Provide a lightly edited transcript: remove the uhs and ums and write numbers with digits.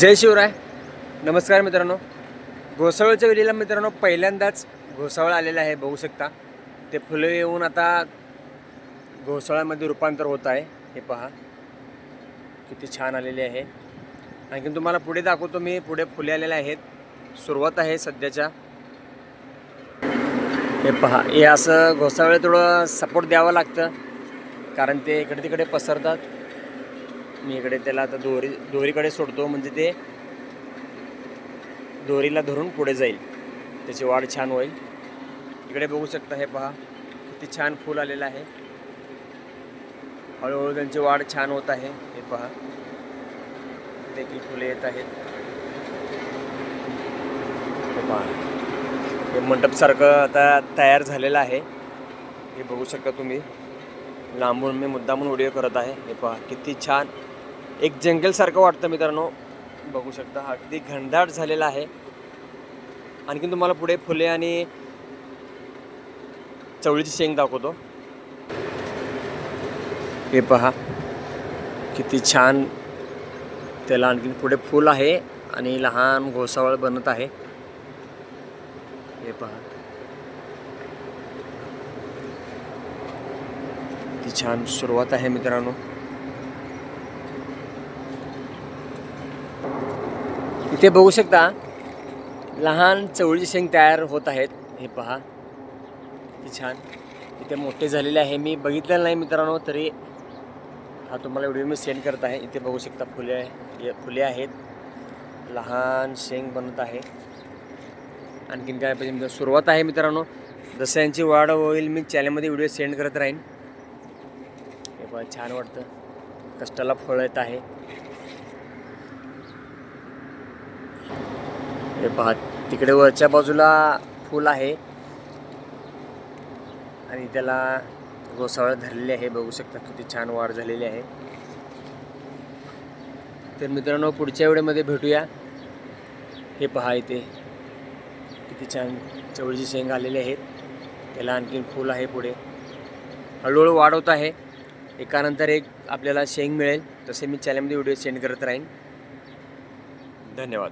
जय शिवराय. नमस्कार मित्रांनो. घोसावळच्या वेळेला मित्रांनो पहिल्यांदाच घोसावळ आलेला आहे. बघू शकता ते फुले येऊन आता घोसावळ्यामध्ये रूपांतर होत आहे. हे पहा किती छान आलेले आहे. आणखी तुम्हाला पुढे दाखवतो मी. पुढे फुले आलेले आहेत. सुरुवात आहे सध्याच्या. हे पहा, हे असं घोसावळे थोडं सपोर्ट द्यावं लागतं कारण ते इकडे तिकडे पसरतात. मी इकडे त्याला आता दोरीकडे सोडतो म्हणजे ते दोरीला धरून पुढे जाईल, त्याची वाढ छान होईल. इकडे बघू शकता. हे पहा किती छान फूल आलेलं आहे. हळूहळू त्यांची वाढ छान होत आहे. हे पहा देखील फुले येत आहेत. हे पहा हे मंडपसारखं आता तयार झालेलं आहे. हे बघू शकता तुम्ही. लांबून मी मुद्दामून व्हिडिओ करत आहे. हे पहा किती छान एक जंगलसारखं वाटतं मित्रांनो. बघू शकता अगदी घनदाट झालेला आहे. आणखी तुम्हाला पुढे फुले आणि चवळीची शेंग दाखवतो. हे पहा किती छान त्याला आणखी पुढे फूल आहे आणि लहान घोसावळ बनत आहे. हे पहा किती छान सुरुवात आहे मित्रांनो. इथे बघू शकता लहान चवळीची शेंग तयार होत आहेत. हे पहा किती छान. इथे मोठे झालेले आहे. मी बघितलेलं नाही मित्रांनो, तरी हा तुम्हाला व्हिडिओ मी सेंड करत आहे. इथे बघू शकता फुले आहेत. लहान शेंग बनत आहे. आणखीन काय पाहिजे सुरुवात आहे मित्रांनो. जसं यांची वाढ होईल मी चॅनलमध्ये व्हिडिओ सेंड करत राहीन. हे पहा छान वाटतं. कष्टाला फळ येत आहे. हे पहा तिकडे वरच्या बाजूला फूल आहे आणि त्याला घोसावळ धरलेली आहे. बघू शकता किती छान वाढ झालेली आहे. तर मित्रांनो पुढच्या व्हिडिओमध्ये भेटूया. हे पहा इथे किती छान चवळीची शेंग आलेली आहेत. त्याला आणखीन फूल आहे. पुढे हळूहळू वाढवत आहे. एकानंतर एक आपल्याला शेंग मिळेल. तसे मी चॅनलमध्ये व्हिडिओ सेंड करत राहीन. धन्यवाद.